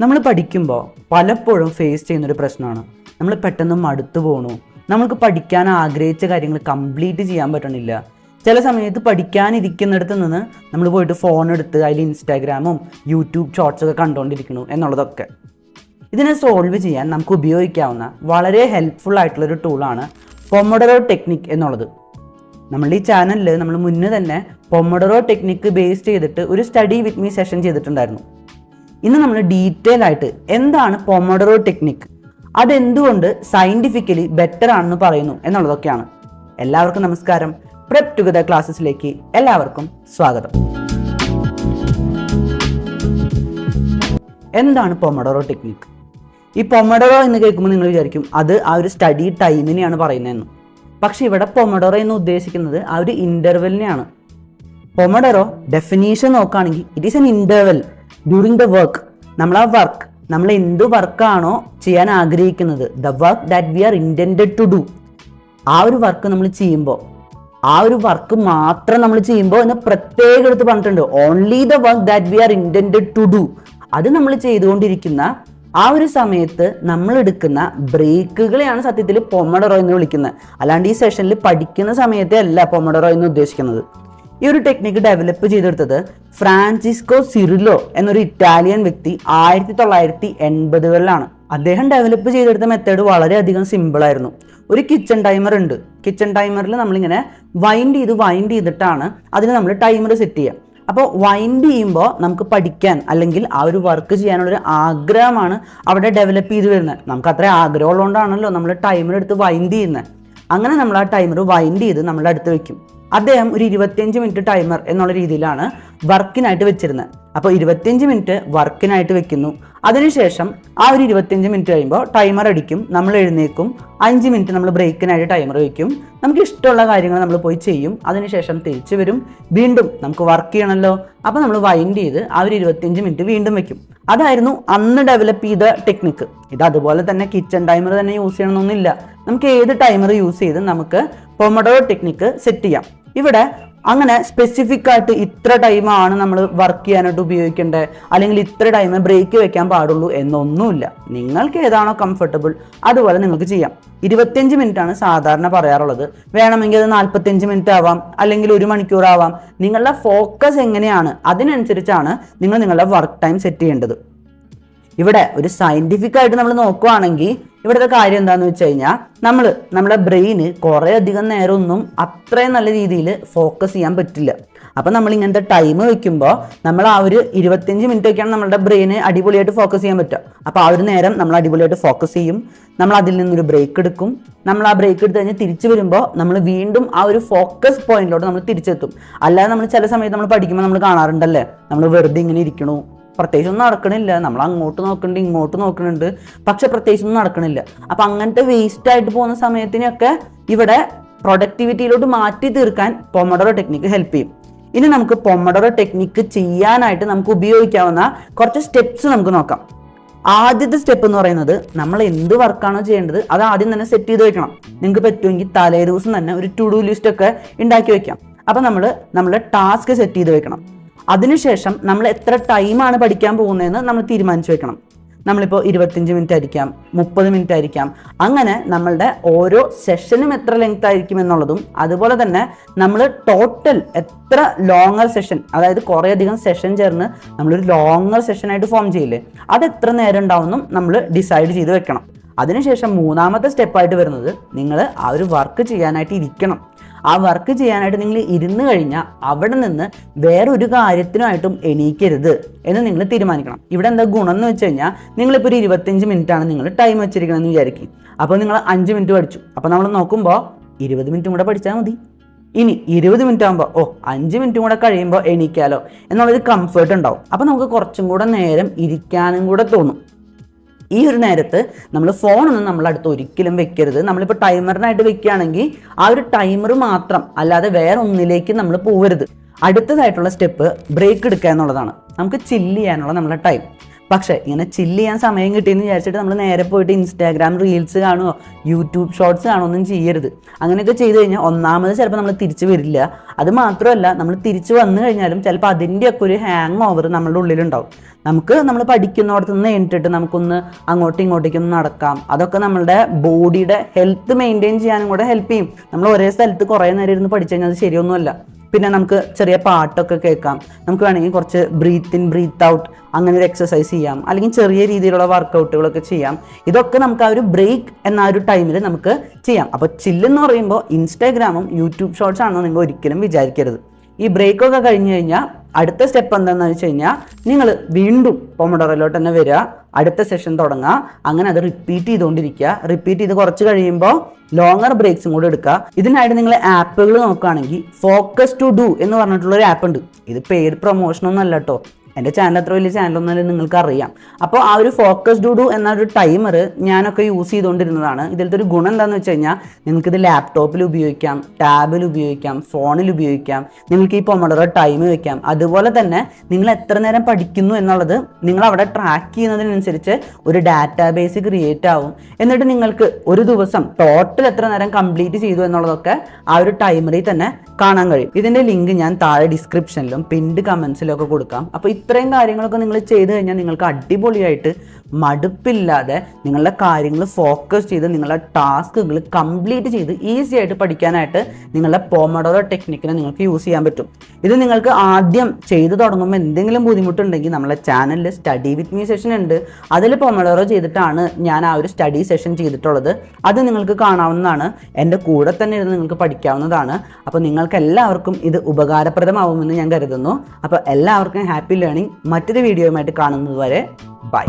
നമ്മൾ പഠിക്കുമ്പോൾ പലപ്പോഴും ഫേസ് ചെയ്യുന്നൊരു പ്രശ്നമാണ് നമ്മൾ പെട്ടെന്ന് മടുത്തു പോകണു. നമ്മൾക്ക് പഠിക്കാൻ ആഗ്രഹിച്ച കാര്യങ്ങൾ കംപ്ലീറ്റ് ചെയ്യാൻ പറ്റണില്ല. ചില സമയത്ത് പഠിക്കാനിരിക്കുന്നിടത്ത് നിന്ന് നമ്മൾ പോയിട്ട് ഫോൺ എടുത്ത് അതിൽ ഇൻസ്റ്റാഗ്രാമും യൂട്യൂബ് ഷോർട്സൊക്കെ കണ്ടുകൊണ്ടിരിക്കുന്നു എന്നുള്ളതൊക്കെ. ഇതിനെ സോൾവ് ചെയ്യാൻ നമുക്ക് ഉപയോഗിക്കാവുന്ന വളരെ ഹെൽപ്ഫുൾ ആയിട്ടുള്ളൊരു ടൂളാണ് പൊമോഡോറോ ടെക്നിക് എന്നുള്ളത്. നമ്മളുടെ ഈ ചാനലിൽ നമ്മൾ മുന്നേ തന്നെ പൊമോഡോറോ ടെക്നിക്ക് ബേസ് ചെയ്തിട്ട് ഒരു സ്റ്റഡി വിത്ത് മീ സെഷൻ ചെയ്തിട്ടുണ്ടായിരുന്നു. ഇന്ന് നമ്മൾ ഡീറ്റെയിൽ ആയിട്ട് എന്താണ് പൊമോഡോറോ ടെക്നിക്, അതെന്തുകൊണ്ട് സയൻറ്റിഫിക്കലി ബെറ്റർ ആണെന്ന് പറയുന്നു എന്നുള്ളതൊക്കെയാണ്. എല്ലാവർക്കും നമസ്കാരം. പ്രെപ് ടുഗദർ ക്ലാസ്സസിലേക്ക് എല്ലാവർക്കും സ്വാഗതം. എന്താണ് പൊമോഡോറോ ടെക്നിക്? ഈ പൊമോഡോറോ എന്ന് കേൾക്കുമ്പോൾ നിങ്ങൾ വിചാരിക്കും അത് ആ ഒരു സ്റ്റഡി ടൈമിനെയാണ് പറയുന്നതെന്ന്. പക്ഷെ ഇവിടെ പൊമോഡോറോ എന്ന് ഉദ്ദേശിക്കുന്നത് ആ ഒരു ഇൻ്റർവെലിനെയാണ്. പൊമോഡോറോ ഡെഫിനീഷൻ നോക്കുകയാണെങ്കിൽ it is an interval during the work. നമ്മൾ എന്ത് വർക്കാണോ ചെയ്യാൻ ആഗ്രഹിക്കുന്നത്, the work that we are intended to do, ആ ഒരു വർക്ക് നമ്മൾ ചെയ്യുമ്പോൾ, ആ ഒരു വർക്ക് മാത്രം നമ്മൾ ചെയ്യുമ്പോൾ എന്ന് പ്രത്യേകം എടുത്ത് പറഞ്ഞിട്ടുണ്ട്. Only the work that we are intended to do. അത് നമ്മൾ ചെയ്തുകൊണ്ടിരിക്കുന്ന ആ ഒരു സമയത്ത് നമ്മൾ എടുക്കുന്ന ബ്രേക്കുകളെയാണ് സത്യത്തിൽ പൊമോഡോറോ എന്ന് വിളിക്കുന്നത്. അല്ലാണ്ട് ഈ സെഷനിൽ പഠിക്കുന്ന സമയത്തെ അല്ല പൊമോഡോറോ എന്ന് ഉദ്ദേശിക്കുന്നത്. ഈ ഒരു ടെക്നിക്ക് ഡെവലപ്പ് ചെയ്തെടുത്തത് ഫ്രാൻസിസ്കോ സിറിലോ എന്നൊരു ഇറ്റാലിയൻ വ്യക്തി 1980-കളിലാണ്. അദ്ദേഹം ഡെവലപ്പ് ചെയ്തെടുത്ത മെത്തേഡ് വളരെയധികം സിമ്പിളായിരുന്നു. ഒരു കിച്ചൺ ടൈമർ ഉണ്ട്. കിച്ചൺ ടൈമറിൽ നമ്മളിങ്ങനെ വൈൻഡ് ചെയ്തിട്ടാണ് അതിന് നമ്മൾ ടൈമർ സെറ്റ് ചെയ്യുക. അപ്പോൾ വൈൻഡ് ചെയ്യുമ്പോൾ നമുക്ക് പഠിക്കാൻ അല്ലെങ്കിൽ ആ ഒരു വർക്ക് ചെയ്യാനുള്ളൊരു ആഗ്രഹമാണ് അവിടെ ഡെവലപ്പ് ചെയ്ത് വരുന്നത്. നമുക്ക് അത്ര ആഗ്രഹം ഉള്ളതുകൊണ്ടാണല്ലോ നമ്മൾ ടൈമർ എടുത്ത് വൈൻഡ് ചെയ്യുന്നത്. അങ്ങനെ നമ്മൾ ആ ടൈമർ വൈൻഡ് ചെയ്ത് നമ്മളുടെ അടുത്ത് വെക്കും. അദ്ദേഹം ഒരു 25 മിനിറ്റ് ടൈമർ എന്നുള്ള രീതിയിലാണ് വർക്കിനായിട്ട് വെച്ചിരുന്നത്. അപ്പോൾ 25 മിനിറ്റ് വർക്കിനായിട്ട് വെക്കുന്നു. അതിനുശേഷം ആ ഒരു 25 മിനിറ്റ് കഴിയുമ്പോൾ ടൈമർ അടിക്കും, നമ്മൾ എഴുന്നേക്കും, 5 മിനിറ്റ് നമ്മൾ ബ്രേക്കിനായിട്ട് ടൈമർ വയ്ക്കും, നമുക്ക് ഇഷ്ടമുള്ള കാര്യങ്ങൾ നമ്മൾ പോയി ചെയ്യും. അതിനുശേഷം തിരിച്ചു വരും, വീണ്ടും നമുക്ക് വർക്ക് ചെയ്യണമല്ലോ, അപ്പോൾ നമ്മൾ വൈൻഡ് ചെയ്ത് ആ ഒരു 25 മിനിറ്റ് വീണ്ടും വെക്കും. അതായിരുന്നു അന്ന് ഡെവലപ്പ് ചെയ്ത ടെക്നിക്ക്. ഇത് അതുപോലെ തന്നെ കിച്ചൺ ടൈമർ തന്നെ യൂസ് ചെയ്യണമെന്നൊന്നുമില്ല. നമുക്ക് ഏത് ടൈമർ യൂസ് ചെയ്ത് നമുക്ക് പൊമോഡോറോ ടെക്നിക്ക് സെറ്റ് ചെയ്യാം. ഇവിടെ അങ്ങനെ സ്പെസിഫിക് ആയിട്ട് ഇത്ര ടൈമാണ് നമ്മൾ വർക്ക് ചെയ്യാനായിട്ട് ഉപയോഗിക്കേണ്ടത്, അല്ലെങ്കിൽ ഇത്ര ടൈം ബ്രേക്ക് വെക്കാൻ പാടുള്ളൂ എന്നൊന്നുമില്ല. നിങ്ങൾക്ക് ഏതാണോ കംഫർട്ടബിൾ അതുപോലെ നിങ്ങൾക്ക് ചെയ്യാം. 25 മിനിറ്റ് ആണ് സാധാരണ പറയാറുള്ളത്. വേണമെങ്കിൽ അത് 45 മിനിറ്റ് ആവാം, അല്ലെങ്കിൽ 1 മണിക്കൂർ ആവാം. നിങ്ങളുടെ ഫോക്കസ് എങ്ങനെയാണ് അതിനനുസരിച്ചാണ് നിങ്ങൾ നിങ്ങളുടെ വർക്ക് ടൈം സെറ്റ് ചെയ്യേണ്ടത്. ഇവിടെ ഒരു സയൻറ്റിഫിക് ആയിട്ട് നമ്മൾ നോക്കുകയാണെങ്കിൽ ഇവിടുത്തെ കാര്യം എന്താണെന്ന് വെച്ച് കഴിഞ്ഞാൽ നമ്മുടെ ബ്രെയിന് കുറേ അധികം നേരമൊന്നും അത്രയും നല്ല രീതിയിൽ ഫോക്കസ് ചെയ്യാൻ പറ്റില്ല. അപ്പം നമ്മൾ ഇങ്ങനത്തെ ടൈം വെക്കുമ്പോൾ നമ്മൾ ആ ഒരു 25 മിനിറ്റ് ഒക്കെയാണ് നമ്മുടെ ബ്രെയിന് അടിപൊളിയായിട്ട് ഫോക്കസ് ചെയ്യാൻ പറ്റുക. അപ്പോൾ ആ ഒരു നേരം നമ്മൾ അടിപൊളിയായിട്ട് ഫോക്കസ് ചെയ്യും. നമ്മൾ അതിൽ നിന്നൊരു ബ്രേക്ക് എടുക്കും. നമ്മൾ ആ ബ്രേക്ക് എടുത്ത് കഴിഞ്ഞ് തിരിച്ചു വരുമ്പോൾ നമ്മൾ വീണ്ടും ആ ഒരു ഫോക്കസ് പോയിന്റിലോട്ട് നമ്മൾ തിരിച്ചെത്തും. അല്ലാതെ നമ്മൾ ചില സമയത്ത് നമ്മൾ പഠിക്കുമ്പോൾ നമ്മൾ കാണാറുണ്ടല്ലേ, നമ്മൾ വെറുതെ ഇങ്ങനെ ഇരിക്കണു, പ്രത്യേകിച്ചൊന്നും നടക്കണില്ല, നമ്മൾ അങ്ങോട്ട് നോക്കുന്നുണ്ട് ഇങ്ങോട്ട് നോക്കുന്നുണ്ട്, പക്ഷെ പ്രത്യേകിച്ചൊന്നും നടക്കണില്ല. അപ്പം അങ്ങനത്തെ വേസ്റ്റ് ആയിട്ട് പോകുന്ന സമയത്തിനൊക്കെ ഇവിടെ പ്രൊഡക്ടിവിറ്റിയിലോട്ട് മാറ്റി തീർക്കാൻ പൊമോഡോറോ ടെക്നിക്ക് ഹെൽപ്പ് ചെയ്യും. ഇനി നമുക്ക് പൊമോഡോറോ ടെക്നിക്ക് ചെയ്യാനായിട്ട് നമുക്ക് ഉപയോഗിക്കാവുന്ന കുറച്ച് സ്റ്റെപ്സ് നമുക്ക് നോക്കാം. ആദ്യത്തെ സ്റ്റെപ്പ് എന്ന് പറയുന്നത് നമ്മൾ എന്ത് വർക്കാണോ ചെയ്യേണ്ടത് അത് ആദ്യം തന്നെ സെറ്റ് ചെയ്ത് വെക്കണം. നിങ്ങൾക്ക് പറ്റുമെങ്കിൽ തലേ ദിവസം തന്നെ ഒരു ടു ഡു ലിസ്റ്റ് ഒക്കെ ഉണ്ടാക്കി വെക്കാം. അപ്പം നമ്മുടെ ടാസ്ക് സെറ്റ് ചെയ്ത് വെക്കണം. അതിനുശേഷം നമ്മൾ എത്ര ടൈമാണ് പഠിക്കാൻ പോകുന്നതെന്ന് നമ്മൾ തീരുമാനിച്ചു വെക്കണം. നമ്മളിപ്പോൾ 25 മിനിറ്റ് ആയിരിക്കാം, 30 മിനിറ്റ് ആയിരിക്കാം. അങ്ങനെ നമ്മളുടെ ഓരോ സെഷനും എത്ര ലെങ്ത് ആയിരിക്കും എന്നുള്ളതും, അതുപോലെ തന്നെ നമ്മൾ ടോട്ടൽ എത്ര ലോങ്ങർ സെഷൻ, അതായത് കുറേ അധികം സെഷൻ ചേർന്ന് നമ്മളൊരു ലോങ്ങർ സെഷനായിട്ട് ഫോം ചെയ്യില്ലേ, അത് എത്ര നേരം ഉണ്ടാവുമെന്നും നമ്മൾ ഡിസൈഡ് ചെയ്ത് വെക്കണം. അതിനുശേഷം മൂന്നാമത്തെ സ്റ്റെപ്പായിട്ട് വരുന്നത് നിങ്ങൾ ആ ഒരു വർക്ക് ചെയ്യാനായിട്ട് ഇരിക്കണം. ആ വർക്ക് ചെയ്യാനായിട്ട് നിങ്ങൾ ഇരുന്ന് കഴിഞ്ഞാൽ അവിടെ നിന്ന് വേറൊരു കാര്യത്തിനുമായിട്ടും എണീക്കരുത് എന്ന് നിങ്ങൾ തീരുമാനിക്കണം. ഇവിടെ എന്താ ഗുണം എന്ന് വെച്ച് കഴിഞ്ഞാൽ നിങ്ങളിപ്പോൾ ഒരു 25 മിനിറ്റാണ് നിങ്ങൾ ടൈം വെച്ചിരിക്കണമെന്ന് വിചാരിക്കും. അപ്പോൾ നിങ്ങൾ 5 മിനിറ്റ് പഠിച്ചു. അപ്പോൾ നമ്മൾ നോക്കുമ്പോൾ 20 മിനിറ്റും കൂടെ പഠിച്ചാൽ മതി. ഇനി 20 മിനിറ്റ് ആകുമ്പോൾ 5 മിനിറ്റും കൂടെ കഴിയുമ്പോൾ എണീക്കാലോ എന്നുള്ളൊരു കംഫേർട്ട് ഉണ്ടാവും. അപ്പോൾ നമുക്ക് കുറച്ചും കൂടെ നേരം ഇരിക്കാനും കൂടെ തോന്നും. ഈ ഒരു നേരത്ത് നമ്മൾ ഫോണൊന്നും നമ്മളടുത്ത് ഒരിക്കലും വെക്കരുത്. നമ്മളിപ്പോൾ ടൈമറിനായിട്ട് വെക്കുകയാണെങ്കിൽ ആ ഒരു ടൈമർ മാത്രം, അല്ലാതെ വേറെ ഒന്നിലേക്ക് നമ്മൾ പോകരുത്. അടുത്തതായിട്ടുള്ള സ്റ്റെപ്പ് ബ്രേക്ക് എടുക്കുക എന്നുള്ളതാണ്. നമുക്ക് ചില്ല് ചെയ്യാനുള്ള നമ്മുടെ ടൈം. പക്ഷേ ഇങ്ങനെ ചില്ല് ചെയ്യാൻ സമയം കിട്ടിയെന്ന് വിചാരിച്ചിട്ട് നമ്മൾ നേരെ പോയിട്ട് ഇൻസ്റ്റാഗ്രാം റീൽസ് കാണുമോ യൂട്യൂബ് ഷോർട്സ് കാണുമോ ഒന്നും ചെയ്യരുത്. അങ്ങനെയൊക്കെ ചെയ്ത് കഴിഞ്ഞാൽ ഒന്നാമത് ചിലപ്പോൾ നമ്മൾ തിരിച്ചു വരില്ല. അത് മാത്രമല്ല, നമ്മൾ തിരിച്ചു വന്നു കഴിഞ്ഞാലും ചിലപ്പോൾ അതിൻ്റെയൊക്കെ ഒരു ഹാങ് ഓവർ നമ്മളുടെ ഉള്ളിലുണ്ടാവും. നമ്മൾ പഠിക്കുന്നിടത്ത് നിന്ന് എണീറ്റിട്ട് നമുക്കൊന്ന് അങ്ങോട്ടും ഇങ്ങോട്ടേക്കൊന്ന് നടക്കാം. അതൊക്കെ നമ്മളുടെ ബോഡിയുടെ ഹെൽത്ത് മെയിൻറ്റെയിൻ ചെയ്യാനും കൂടെ ഹെൽപ്പ് ചെയ്യും. നമ്മൾ ഒരേ സ്ഥലത്ത് കുറേ നേരം ഇരുന്ന് പഠിച്ചു കഴിഞ്ഞാൽ അത് ശരിയൊന്നുമല്ല. പിന്നെ നമുക്ക് ചെറിയ പാട്ടൊക്കെ കേൾക്കാം. നമുക്ക് വേണമെങ്കിൽ കുറച്ച് ബ്രീത്ത് ഇൻ ബ്രീത്ത് ഔട്ട് അങ്ങനെ ഒരു എക്സസൈസ് ചെയ്യാം, അല്ലെങ്കിൽ ചെറിയ രീതിയിലുള്ള വർക്കൗട്ടുകളൊക്കെ ചെയ്യാം. ഇതൊക്കെ നമുക്ക് ആ ഒരു ബ്രേക്ക് എന്ന ഒരു ടൈമിൽ നമുക്ക് ചെയ്യാം. അപ്പോൾ ചില്ലെന്ന് പറയുമ്പോൾ ഇൻസ്റ്റാഗ്രാമും യൂട്യൂബ് ഷോർട്സ് ആണെന്ന് നിങ്ങൾ ഒരിക്കലും വിചാരിക്കരുത്. ഈ ബ്രേക്കൊക്കെ കഴിഞ്ഞ് കഴിഞ്ഞാൽ അടുത്ത സ്റ്റെപ്പ് എന്താണെന്ന് വെച്ച് കഴിഞ്ഞാൽ നിങ്ങൾ വീണ്ടും പൊമഡോറോയിലോട്ട് തന്നെ വരിക, അടുത്ത സെഷൻ തുടങ്ങുക, അങ്ങനെ അത് റിപ്പീറ്റ് ചെയ്തുകൊണ്ടിരിക്കുക. റിപ്പീറ്റ് ചെയ്ത് കുറച്ച് കഴിയുമ്പോൾ ലോങ്ങർ ബ്രേക്സും കൂടെ എടുക്കുക. ഇതിനായിട്ട് നിങ്ങൾ ആപ്പുകൾ നോക്കുകയാണെങ്കിൽ ഫോക്കസ് ടു ഡു എന്ന് പറഞ്ഞിട്ടുള്ളൊരു ആപ്പ് ഉണ്ട്. ഇത് പെയ്ഡ് പ്രൊമോഷനൊന്നും അല്ല കേട്ടോ. എൻ്റെ ചാനൽ അത്ര വലിയ ചാനലൊന്നും നിങ്ങൾക്ക് അറിയാം. അപ്പോൾ ആ ഒരു ഫോക്കസ് ഡു എന്നൊരു ടൈമർ ഞാനൊക്കെ യൂസ് ചെയ്തുകൊണ്ടിരുന്നതാണ്. ഇതിലത്തെ ഒരു ഗുണം എന്താണെന്ന് വെച്ച് കഴിഞ്ഞാൽ നിങ്ങൾക്കിത് ലാപ്ടോപ്പിൽ ഉപയോഗിക്കാം, ടാബിൽ ഉപയോഗിക്കാം, ഫോണിൽ ഉപയോഗിക്കാം. നിങ്ങൾക്ക് ഈ പൊമഡോറോ ടൈം വയ്ക്കാം. അതുപോലെ തന്നെ നിങ്ങൾ എത്ര നേരം പഠിക്കുന്നു എന്നുള്ളത് നിങ്ങൾ അവിടെ ട്രാക്ക് ചെയ്യുന്നതിനനുസരിച്ച് ഒരു ഡാറ്റാബേസ് ക്രിയേറ്റ് ആവും. എന്നിട്ട് നിങ്ങൾക്ക് ഒരു ദിവസം ടോട്ടൽ എത്ര നേരം കംപ്ലീറ്റ് ചെയ്തു എന്നുള്ളതൊക്കെ ആ ഒരു ടൈമറിൽ തന്നെ കാണാൻ കഴിയും. ഇതിൻ്റെ ലിങ്ക് ഞാൻ താഴെ ഡിസ്ക്രിപ്ഷനിലും പിൻഡ് കമൻസിലും ഒക്കെ കൊടുക്കാം. അപ്പോൾ ഇത്രയും കാര്യങ്ങളൊക്കെ നിങ്ങൾ ചെയ്ത് കഴിഞ്ഞാൽ നിങ്ങൾക്ക് അടിപൊളിയായിട്ട് മടുപ്പില്ലാതെ നിങ്ങളുടെ കാര്യങ്ങൾ ഫോക്കസ് ചെയ്ത് നിങ്ങളുടെ ടാസ്കുകൾ കംപ്ലീറ്റ് ചെയ്ത് ഈസി ആയിട്ട് പഠിക്കാനായിട്ട് നിങ്ങളുടെ പൊമഡോറോ ടെക്നിക്കിനെ നിങ്ങൾക്ക് യൂസ് ചെയ്യാൻ പറ്റും. ഇത് നിങ്ങൾക്ക് ആദ്യം ചെയ്തു തുടങ്ങുമ്പോൾ എന്തെങ്കിലും ബുദ്ധിമുട്ടുണ്ടെങ്കിൽ നമ്മളെ ചാനലിൽ സ്റ്റഡി വിത്ത് മീ സെഷൻ ഉണ്ട്. അതിൽ പൊമഡോറോ ചെയ്തിട്ടാണ് ഞാൻ ആ ഒരു സ്റ്റഡി സെഷൻ ചെയ്തിട്ടുള്ളത്. അത് നിങ്ങൾക്ക് കാണാവുന്നതാണ്. എൻ്റെ കൂടെ തന്നെ ഇരുന്ന് നിങ്ങൾക്ക് പഠിക്കാവുന്നതാണ്. അപ്പോൾ നിങ്ങൾക്ക് എല്ലാവർക്കും ഇത് ഉപകാരപ്രദമാവുമെന്ന് ഞാൻ കരുതുന്നു. അപ്പോൾ എല്ലാവർക്കും ഹാപ്പി ലേണിംഗ്. മറ്റൊരു വീഡിയോയുമായിട്ട് കാണുന്നത് വരെ ബൈ.